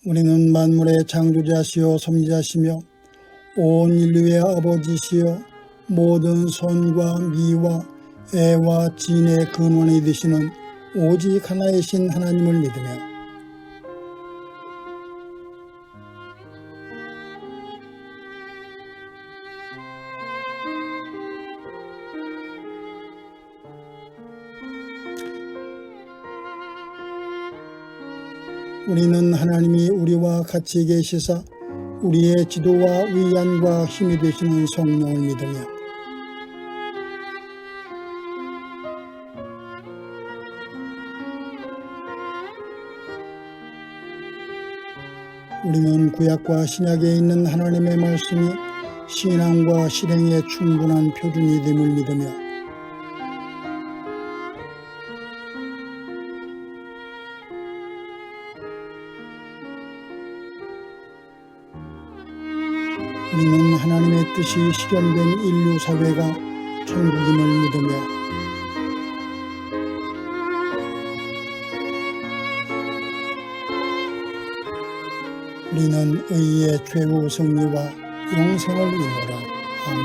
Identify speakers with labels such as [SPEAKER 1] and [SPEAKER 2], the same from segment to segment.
[SPEAKER 1] 우리는 만물의 창조자시요 섭리자시며 온 인류의 아버지시여 모든 선과 미와 애와 진의 근원이 되시는 오직 하나이신 하나님을 믿으며 우리는 하나님이 우리와 같이 계시사 우리의 지도와 위안과 힘이 되시는 성령을 믿으며 우리는 구약과 신약에 있는 하나님의 말씀이 신앙과 실행에 충분한 표준이 됨을 믿으며 우리는 하나님의 뜻이 실현된 인류 사회가 천국임을 믿으며 우리는 의의 최후 승리와 영생을 이루라. 아멘.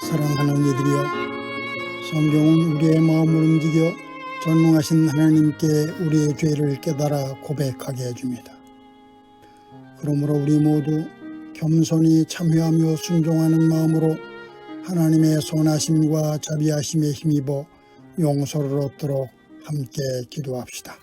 [SPEAKER 1] 사랑하는 이들이여, 성경은 우리의 마음을 움직여 전능하신 하나님께 우리의 죄를 깨달아 고백하게 해줍니다. 그러므로 우리 모두 겸손히 참회하며 순종하는 마음으로 하나님의 선하심과 자비하심에 힘입어 용서를 얻도록 함께 기도합시다.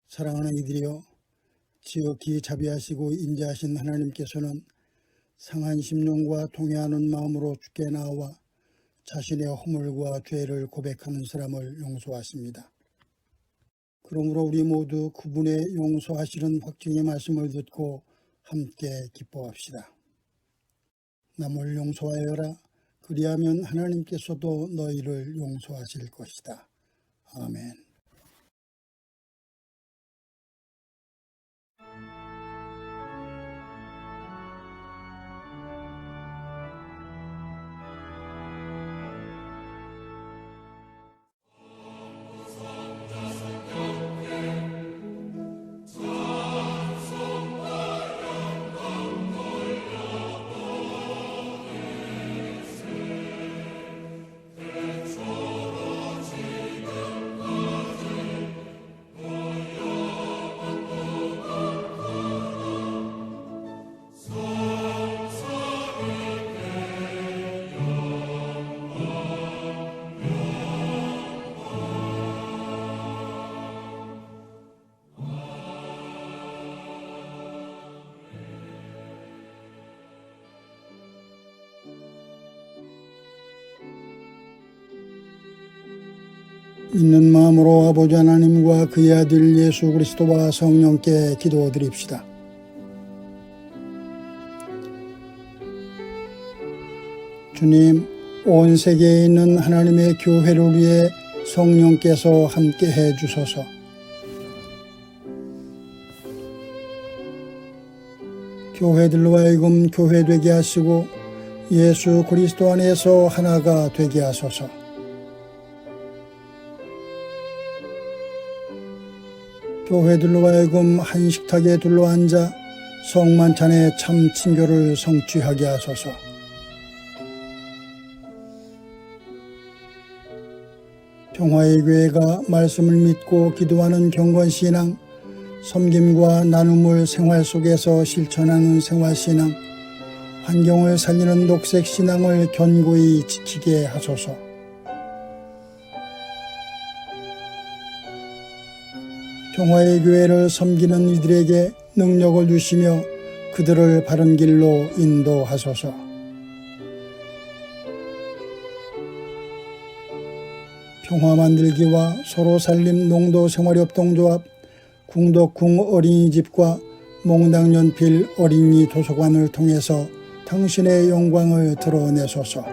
[SPEAKER 1] 사랑하는 이들이여, 지극히 자비하시고 인자하신 하나님께서는 상한 심령과 통회하는 마음으로 주께 나와 자신의 허물과 죄를 고백하는 사람을 용서하십니다. 그러므로 우리 모두 그분의 용서하시는 확증의 말씀을 듣고 함께 기뻐합시다. 남을 용서하여라. 그리하면 하나님께서도 너희를 용서하실 것이다. 아멘. 믿는 마음으로 아버지 하나님과 그의 아들 예수 그리스도와 성령께 기도드립시다. 주님, 온 세계에 있는 하나님의 교회를 위해 성령께서 함께 해주소서. 교회들로 하여금 교회되게 하시고 예수 그리스도 안에서 하나가 되게 하소서. 교회들로 하여금 한식탁에 둘러앉아 성만찬의 참 친교를 성취하게 하소서. 평화의 교회가 말씀을 믿고 기도하는 경건신앙, 섬김과 나눔을 생활 속에서 실천하는 생활신앙, 환경을 살리는 녹색신앙을 견고히 지키게 하소서. 평화의 교회를 섬기는 이들에게 능력을 주시며 그들을 바른 길로 인도하소서. 평화 만들기와 서로 살림 농도생활협동조합, 궁덕궁 어린이집과 몽당연필 어린이 도서관을 통해서 당신의 영광을 드러내소서.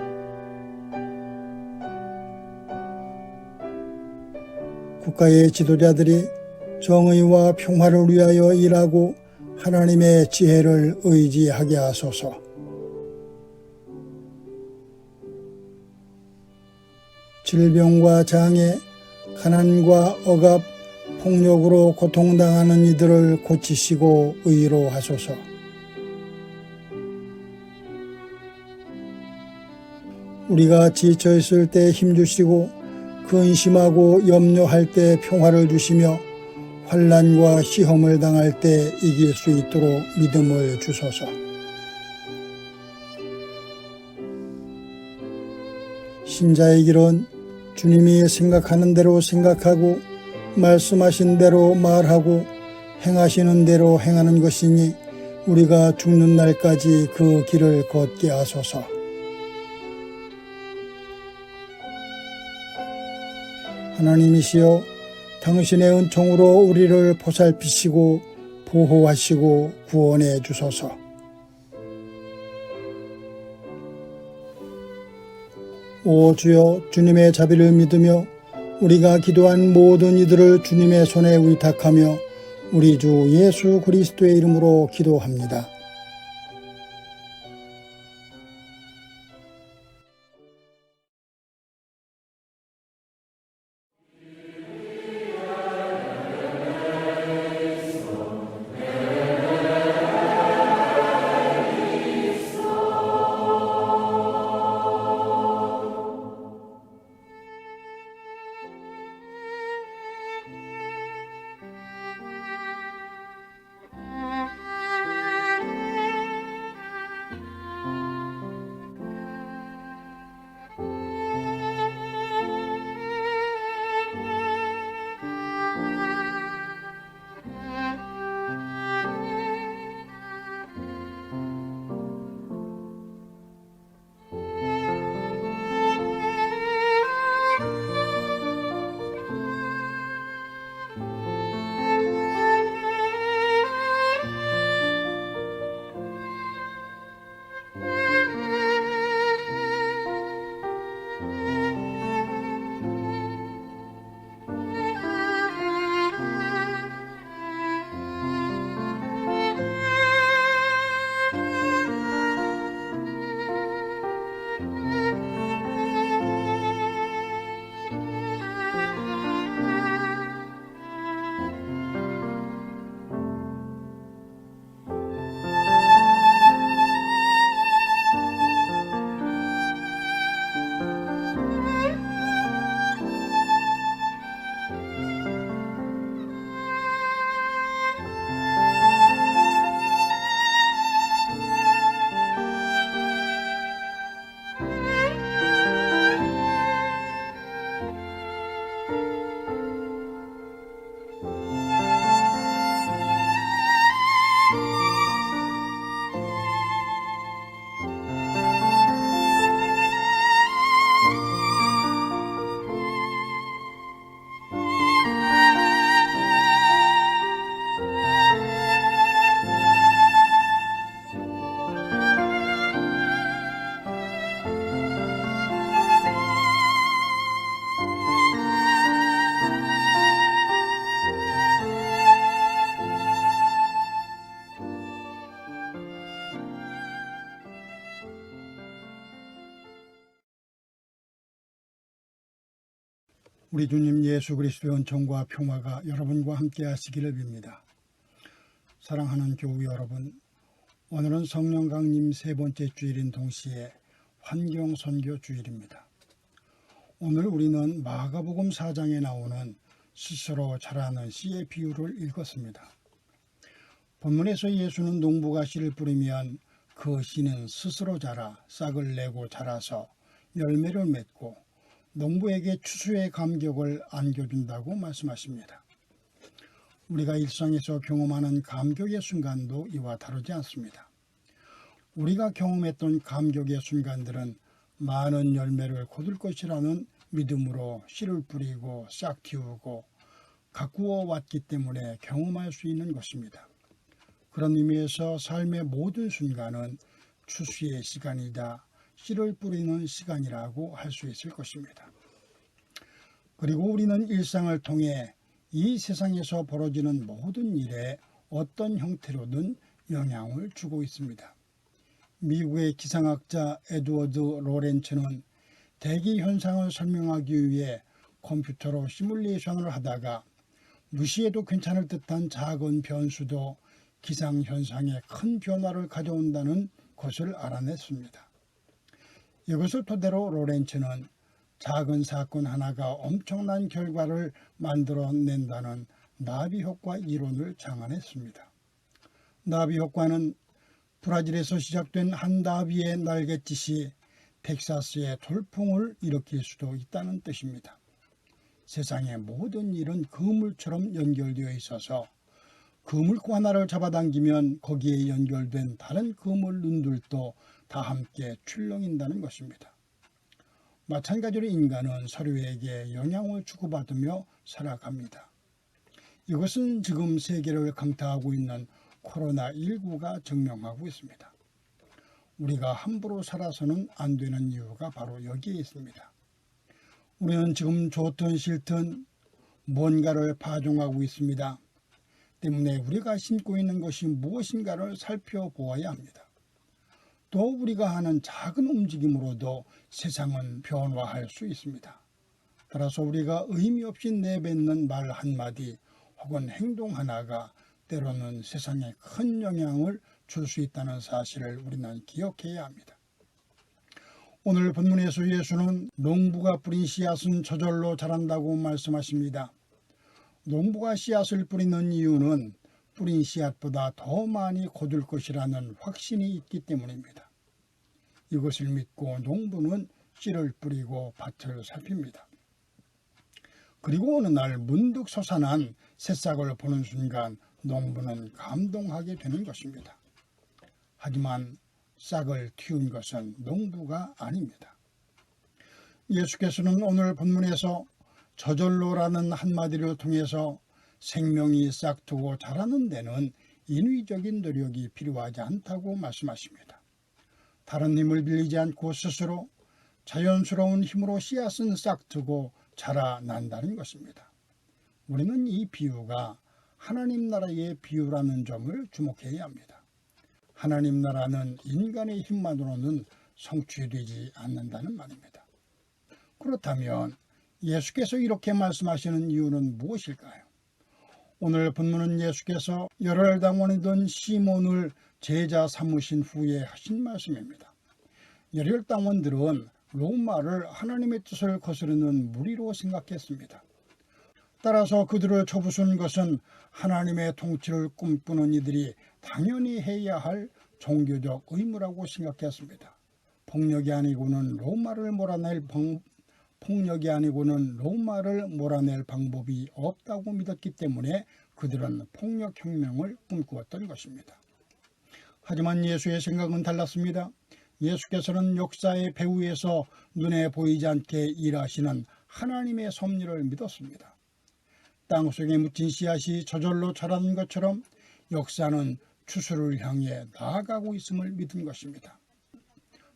[SPEAKER 1] 국가의 지도자들이 정의와 평화를 위하여 일하고 하나님의 지혜를 의지하게 하소서. 질병과 장애, 가난과 억압, 폭력으로 고통당하는 이들을 고치시고 의로하소서. 우리가 지쳐있을 때 힘주시고 근심하고 염려할 때 평화를 주시며 환난과 시험을 당할 때 이길 수 있도록 믿음을 주소서. 신자의 길은 주님이 생각하는 대로 생각하고 말씀하신 대로 말하고 행하시는 대로 행하는 것이니 우리가 죽는 날까지 그 길을 걷게 하소서. 하나님이시여, 당신의 은총으로 우리를 보살피시고 보호하시고 구원해 주소서. 오 주여, 주님의 자비를 믿으며 우리가 기도한 모든 이들을 주님의 손에 위탁하며 우리 주 예수 그리스도의 이름으로 기도합니다. 우리 주님 예수 그리스도의 은총과 평화가 여러분과 함께 하시기를 빕니다. 사랑하는 교우 여러분, 오늘은 성령 강림 세 번째 주일인 동시에 환경선교 주일입니다. 오늘 우리는 마가복음 4장에 나오는 스스로 자라는 씨의 비유를 읽었습니다. 본문에서 예수는 농부가 씨를 뿌리면 그 씨는 스스로 자라 싹을 내고 자라서 열매를 맺고 농부에게 추수의 감격을 안겨준다고 말씀하십니다. 우리가 일상에서 경험하는 감격의 순간도 이와 다르지 않습니다. 우리가 경험했던 감격의 순간들은 많은 열매를 거둘 것이라는 믿음으로 씨를 뿌리고 싹 틔우고 가꾸어 왔기 때문에 경험할 수 있는 것입니다. 그런 의미에서 삶의 모든 순간은 추수의 시간이다, 씨를 뿌리는 시간이라고 할 수 있을 것입니다. 그리고 우리는 일상을 통해 이 세상에서 벌어지는 모든 일에 어떤 형태로든 영향을 주고 있습니다. 미국의 기상학자 에드워드 로렌츠는 대기 현상을 설명하기 위해 컴퓨터로 시뮬레이션을 하다가 무시해도 괜찮을 듯한 작은 변수도 기상현상에 큰 변화를 가져온다는 것을 알아냈습니다. 이것을 토대로 로렌츠는 작은 사건 하나가 엄청난 결과를 만들어낸다는 나비 효과 이론을 장안했습니다. 나비 효과는 브라질에서 시작된 한 나비의 날갯짓이 텍사스의 돌풍을 일으킬 수도 있다는 뜻입니다. 세상의 모든 일은 그물처럼 연결되어 있어서 그물고 하나를 잡아당기면 거기에 연결된 다른 그물 눈들도 다 함께 출렁인다는 것입니다. 마찬가지로 인간은 서로에게 영향을 주고받으며 살아갑니다. 이것은 지금 세계를 강타하고 있는 코로나19가 증명하고 있습니다. 우리가 함부로 살아서는 안 되는 이유가 바로 여기에 있습니다. 우리는 지금 좋든 싫든 뭔가를 파종하고 있습니다. 때문에 우리가 심고 있는 것이 무엇인가를 살펴보아야 합니다. 또 우리가 하는 작은 움직임으로도 세상은 변화할 수 있습니다. 따라서 우리가 의미 없이 내뱉는 말 한마디 혹은 행동 하나가 때로는 세상에 큰 영향을 줄 수 있다는 사실을 우리는 기억해야 합니다. 오늘 본문에서 예수는 농부가 뿌린 씨앗은 저절로 자란다고 말씀하십니다. 농부가 씨앗을 뿌리는 이유는 뿌린 씨앗보다 더 많이 거둘 것이라는 확신이 있기 때문입니다. 이것을 믿고 농부는 씨를 뿌리고 밭을 살핍니다. 그리고 어느 날 문득 솟아난 새싹을 보는 순간 농부는 감동하게 되는 것입니다. 하지만 싹을 틔운 것은 농부가 아닙니다. 예수께서는 오늘 본문에서 저절로라는 한마디를 통해서 생명이 싹트고 자라는 데는 인위적인 노력이 필요하지 않다고 말씀하십니다. 다른 힘을 빌리지 않고 스스로 자연스러운 힘으로 씨앗은 싹트고 자라난다는 것입니다. 우리는 이 비유가 하나님 나라의 비유라는 점을 주목해야 합니다. 하나님 나라는 인간의 힘만으로는 성취되지 않는다는 말입니다. 그렇다면 예수께서 이렇게 말씀하시는 이유는 무엇일까요? 오늘 본문은 예수께서 열혈당원이던 시몬을 제자 삼으신 후에 하신 말씀입니다. 열혈당원들은 로마를 하나님의 뜻을 거스르는 무리로 생각했습니다. 따라서 그들을 쳐부순 것은 하나님의 통치를 꿈꾸는 이들이 당연히 해야 할 종교적 의무라고 생각했습니다. 폭력이 아니고는 로마를 몰아낼 방법이 없다고 믿었기 때문에 그들은 폭력혁명을 꿈꾸었던 것입니다. 하지만 예수의 생각은 달랐습니다. 예수께서는 역사의 배후에서 눈에 보이지 않게 일하시는 하나님의 섭리를 믿었습니다. 땅속에 묻힌 씨앗이 저절로 자라는 것처럼 역사는 추수를 향해 나아가고 있음을 믿은 것입니다.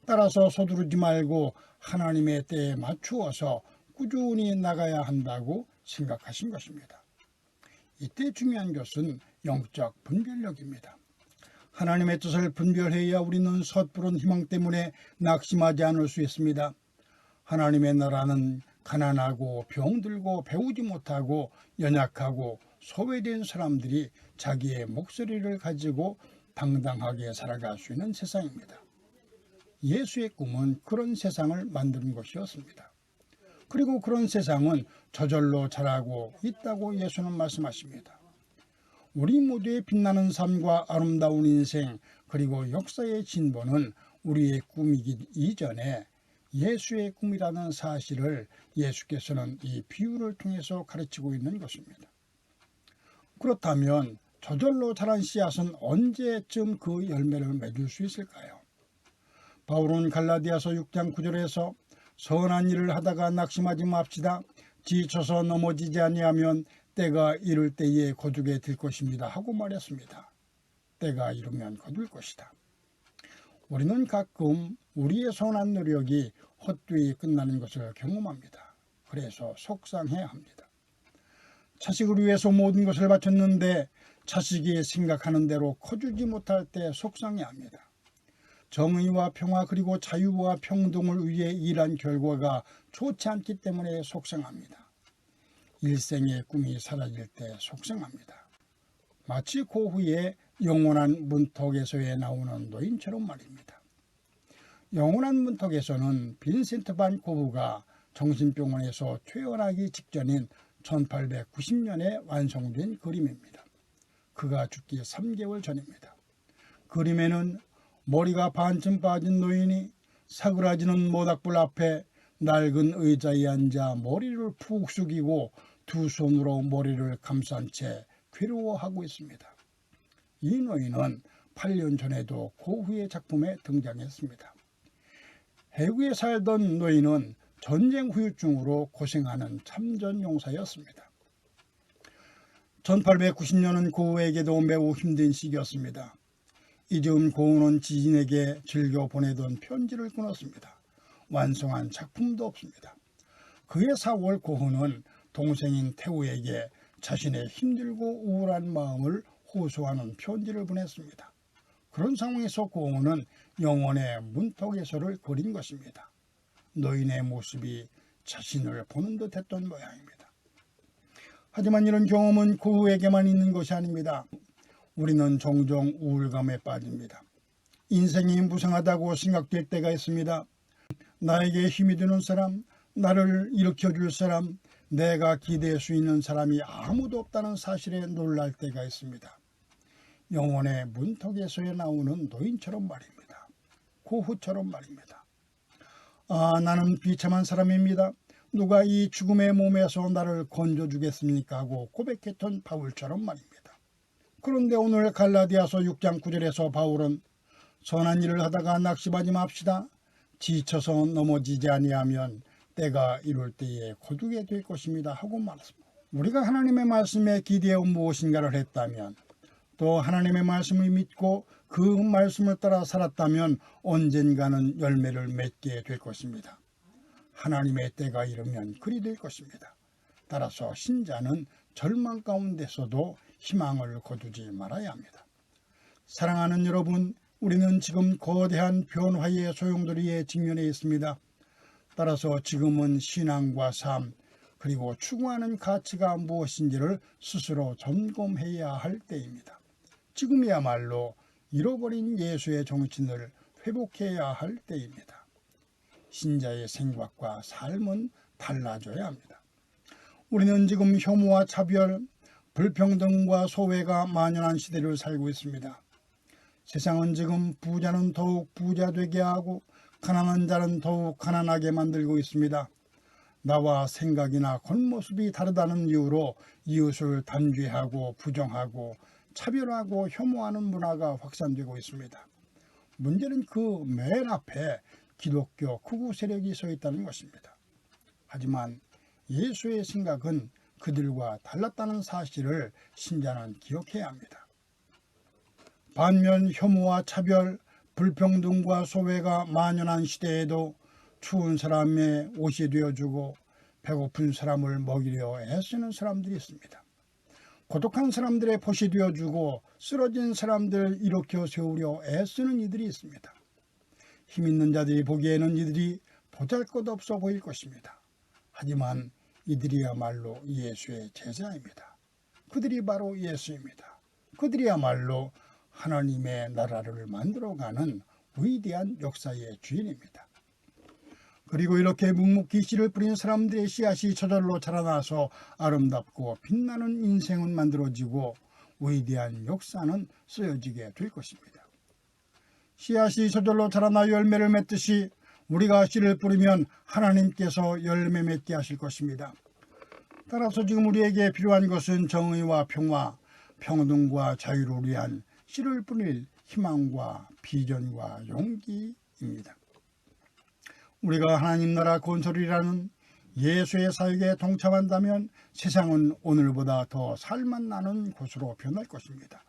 [SPEAKER 1] 따라서 서두르지 말고 하나님의 때에 맞추어서 꾸준히 나가야 한다고 생각하신 것입니다. 이때 중요한 것은 영적 분별력입니다. 하나님의 뜻을 분별해야 우리는 섣부른 희망 때문에 낙심하지 않을 수 있습니다. 하나님의 나라는 가난하고 병들고 배우지 못하고 연약하고 소외된 사람들이 자기의 목소리를 가지고 당당하게 살아갈 수 있는 세상입니다. 예수의 꿈은 그런 세상을 만드는 것이었습니다. 그리고 그런 세상은 저절로 자라고 있다고 예수는 말씀하십니다. 우리 모두의 빛나는 삶과 아름다운 인생 그리고 역사의 진보는 우리의 꿈이기 이전에 예수의 꿈이라는 사실을 예수께서는 이 비유를 통해서 가르치고 있는 것입니다. 그렇다면 저절로 자란 씨앗은 언제쯤 그 열매를 맺을 수 있을까요? 바울은 갈라디아서 6장 9절에서 선한 일을 하다가 낙심하지 맙시다. 지쳐서 넘어지지 아니하면 때가 이를 때에 거두게 될 것입니다 하고 말했습니다. 때가 이르면 거둘 것이다. 우리는 가끔 우리의 선한 노력이 헛되이 끝나는 것을 경험합니다. 그래서 속상해야 합니다. 자식을 위해서 모든 것을 바쳤는데 자식이 생각하는 대로 커주지 못할 때 속상해합니다. 정의와 평화 그리고 자유와 평등을 위해 일한 결과가 좋지 않기 때문에 속상합니다. 일생의 꿈이 사라질 때 속상합니다. 마치 고흐의 영원한 문턱에서에 나오는 노인처럼 말입니다. 영원한 문턱에서는 빈센트 반 고흐가 정신병원에서 퇴원하기 직전인 1890년에 완성된 그림입니다. 그가 죽기 3개월 전입니다. 그림에는 머리가 반쯤 빠진 노인이 사그라지는 모닥불 앞에 낡은 의자에 앉아 머리를 푹 숙이고 두 손으로 머리를 감싼 채 괴로워하고 있습니다. 이 노인은 8년 전에도 고흐의 작품에 등장했습니다. 해구에 살던 노인은 전쟁 후유증으로 고생하는 참전용사였습니다. 1890년은 고흐에게도 매우 힘든 시기였습니다. 이즈음 고흐는 지인에게 즐겨 보내던 편지를 끊었습니다. 완성한 작품도 없습니다. 그해 4월 고흐는 동생인 태우에게 자신의 힘들고 우울한 마음을 호소하는 편지를 보냈습니다. 그런 상황에서 고흐는 영혼의 문턱에서를 그린 것입니다. 노인의 모습이 자신을 보는 듯 했던 모양입니다. 하지만 이런 경험은 고흐에게만 있는 것이 아닙니다. 우리는 종종 우울감에 빠집니다. 인생이 무상하다고 생각될 때가 있습니다. 나에게 힘이 되는 사람, 나를 일으켜줄 사람, 내가 기대할 수 있는 사람이 아무도 없다는 사실에 놀랄 때가 있습니다. 영혼의 문턱에서에 나오는 노인처럼 말입니다. 고흐처럼 말입니다. 나는 비참한 사람입니다. 누가 이 죽음의 몸에서 나를 건져주겠습니까? 하고 고백했던 바울처럼 말입니다. 그런데 오늘 갈라디아서 6장 9절에서 바울은 선한 일을 하다가 낙심하지 맙시다. 지쳐서 넘어지지 아니하면 때가 이룰 때에 거두게 될 것입니다 하고 말했습니다. 우리가 하나님의 말씀에 기대어 무엇인가를 했다면 또 하나님의 말씀을 믿고 그 말씀을 따라 살았다면 언젠가는 열매를 맺게 될 것입니다. 하나님의 때가 이르면 그리 될 것입니다. 따라서 신자는 절망 가운데서도 희망을 거두지 말아야 합니다. 사랑하는 여러분, 우리는 지금 거대한 변화의 소용돌이에 직면해 있습니다. 따라서 지금은 신앙과 삶 그리고 추구하는 가치가 무엇인지를 스스로 점검해야 할 때입니다. 지금이야말로 잃어버린 예수의 정신을 회복해야 할 때입니다. 신자의 생각과 삶은 달라져야 합니다. 우리는 지금 혐오와 차별, 불평등과 소외가 만연한 시대를 살고 있습니다. 세상은 지금 부자는 더욱 부자 되게 하고 가난한 자는 더욱 가난하게 만들고 있습니다. 나와 생각이나 겉모습이 다르다는 이유로 이웃을 단죄하고 부정하고 차별하고 혐오하는 문화가 확산되고 있습니다. 문제는 그 맨 앞에 기독교 극우 세력이 서 있다는 것입니다. 하지만 예수의 생각은 그들과 달랐다는 사실을 신자는 기억해야 합니다. 반면 혐오와 차별, 불평등과 소외가 만연한 시대에도 추운 사람의 옷이 되어주고 배고픈 사람을 먹이려 애쓰는 사람들이 있습니다. 고독한 사람들의 벗이 되어주고 쓰러진 사람들을 일으켜 세우려 애쓰는 이들이 있습니다. 힘있는 자들이 보기에는 이들이 보잘것없어 보일 것입니다. 하지만 이들이야말로 예수의 제자입니다. 그들이 바로 예수입니다. 그들이야말로 하나님의 나라를 만들어가는 위대한 역사의 주인입니다. 그리고 이렇게 묵묵히 씨를 뿌린 사람들의 씨앗이 저절로 자라나서 아름답고 빛나는 인생은 만들어지고 위대한 역사는 쓰여지게 될 것입니다. 씨앗이 저절로 자라나 열매를 맺듯이 우리가 씨를 뿌리면 하나님께서 열매 맺게 하실 것입니다. 따라서 지금 우리에게 필요한 것은 정의와 평화, 평등과 자유를 위한 씨를 뿌릴 희망과 비전과 용기입니다. 우리가 하나님 나라 건설이라는 예수의 사역에 동참한다면 세상은 오늘보다 더 살맛 나는 곳으로 변할 것입니다.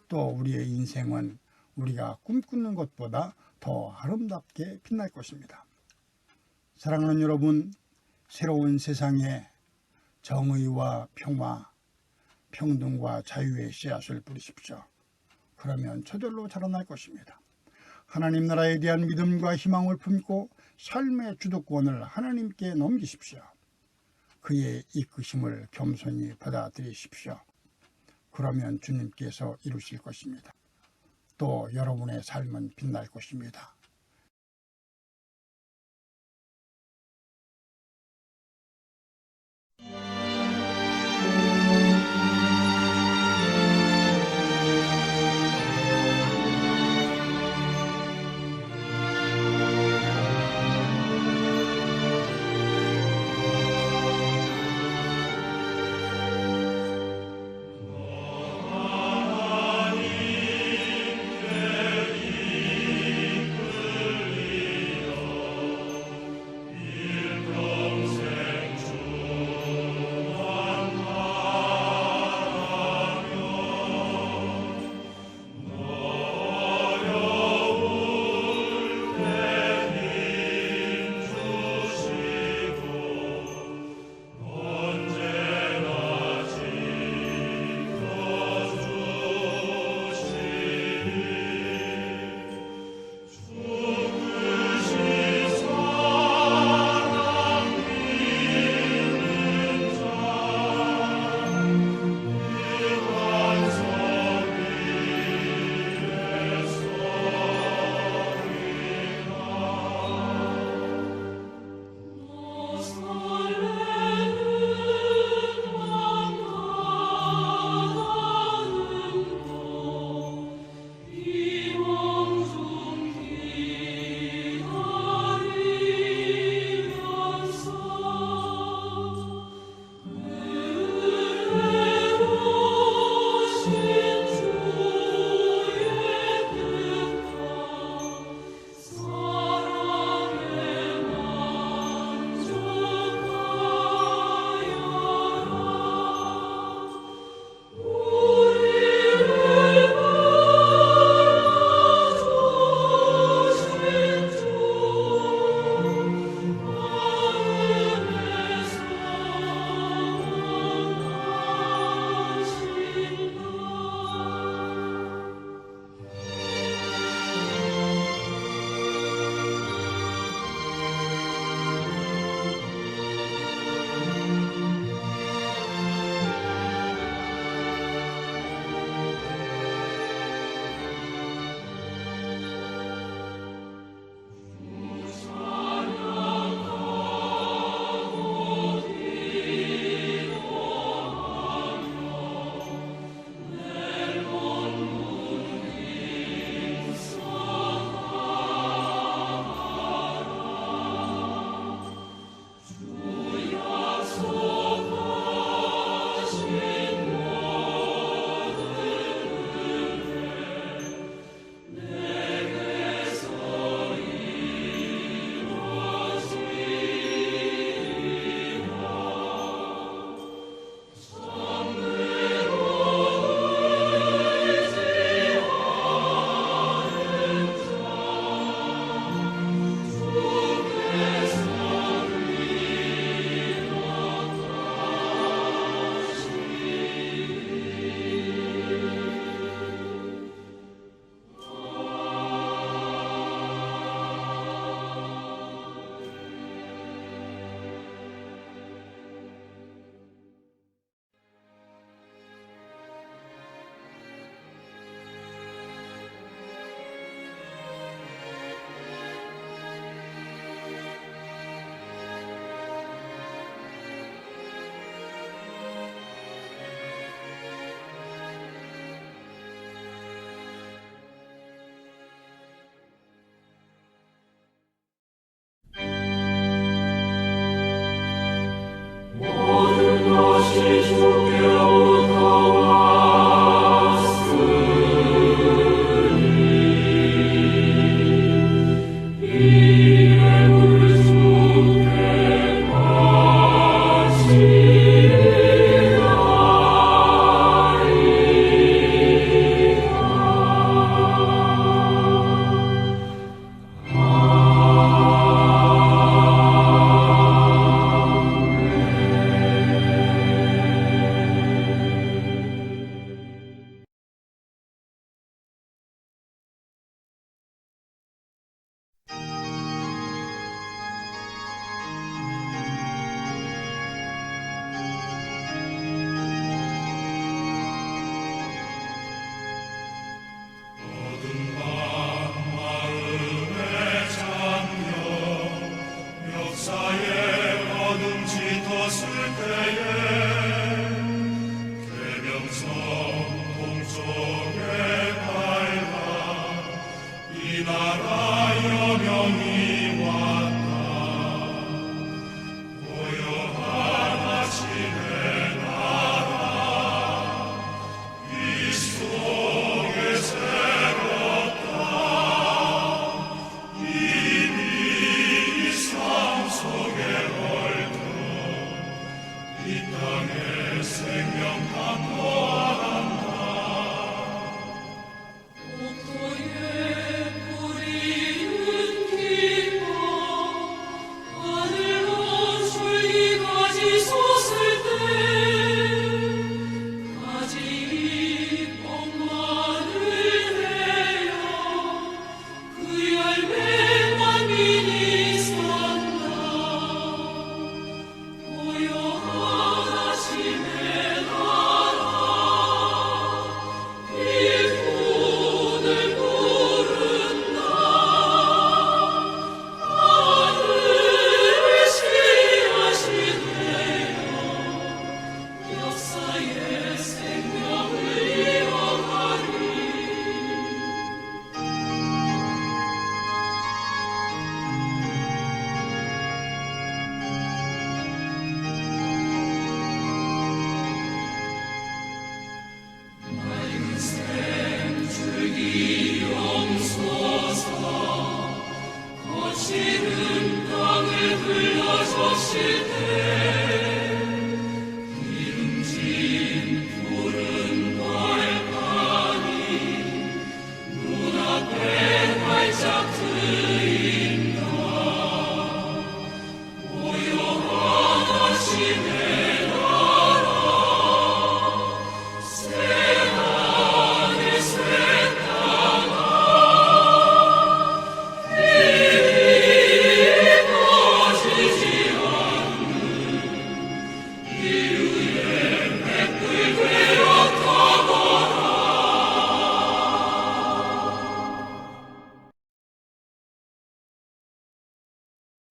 [SPEAKER 1] 또 우리의 인생은 우리가 꿈꾸는 것보다 더 아름답게 빛날 것입니다. 사랑하는 여러분, 새로운 세상에 정의와 평화, 평등과 자유의 씨앗을 뿌리십시오. 그러면 저절로 자라날 것입니다. 하나님 나라에 대한 믿음과 희망을 품고 삶의 주도권을 하나님께 넘기십시오. 그의 이끄심을 겸손히 받아들이십시오. 그러면 주님께서 이루실 것입니다. 또 여러분의 삶은 빛날 것입니다.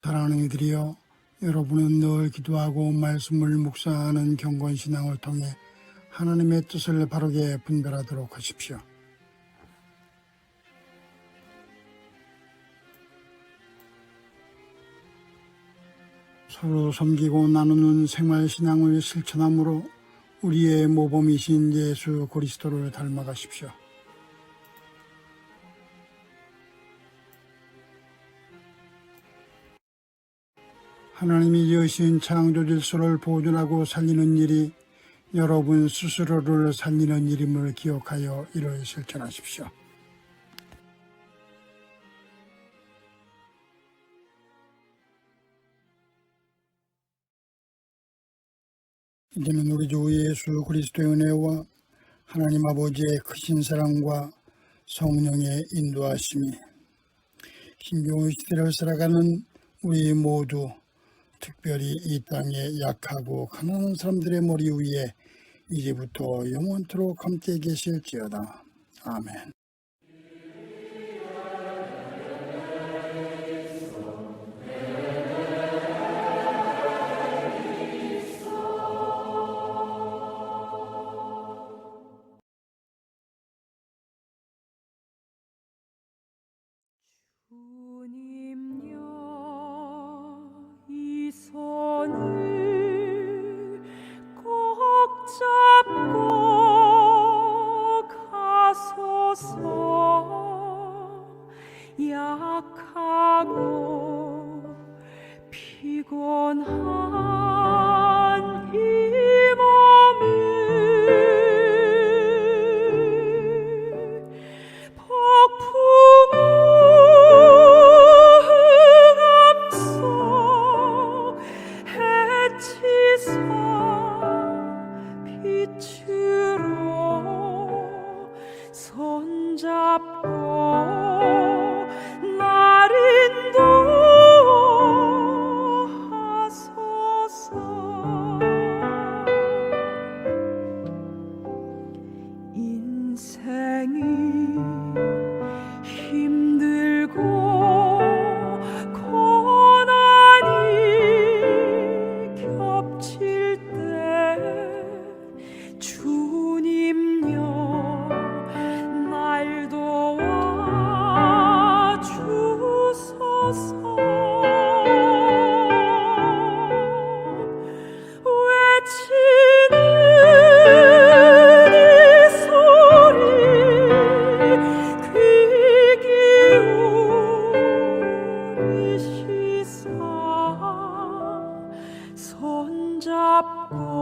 [SPEAKER 1] 사랑하는 이들이여, 여러분은 늘 기도하고 말씀을 묵상하는 경건신앙을 통해 하나님의 뜻을 바르게 분별하도록 하십시오. 서로 섬기고 나누는 생활신앙을 실천함으로 우리의 모범이신 예수 그리스도를 닮아가십시오. 하나님이 여신 창조 질서를 보존하고 살리는 일이 여러분 스스로를 살리는 일임을 기억하여 이를 실천하십시오. 이제는 우리 주 예수 그리스도의 은혜와 하나님 아버지의 크신 사랑과 성령의 인도하심이 힘겨운 시대를 살아가는 우리 모두, 특별히 이 땅의 약하고 가난한 사람들의 머리 위에 이제부터 영원토록 함께 계실지어다. 아멘.
[SPEAKER 2] 손을 꼭 잡고 가소서. 약하고 피곤한 이 몸을 폭풍 빛으로 손잡고 날 인도하소서. 인생이 힘들고 고난이 겹칠 때 주님여 날 도와 주소서. 외치는 이 소리 귀 기울이시사 손잡고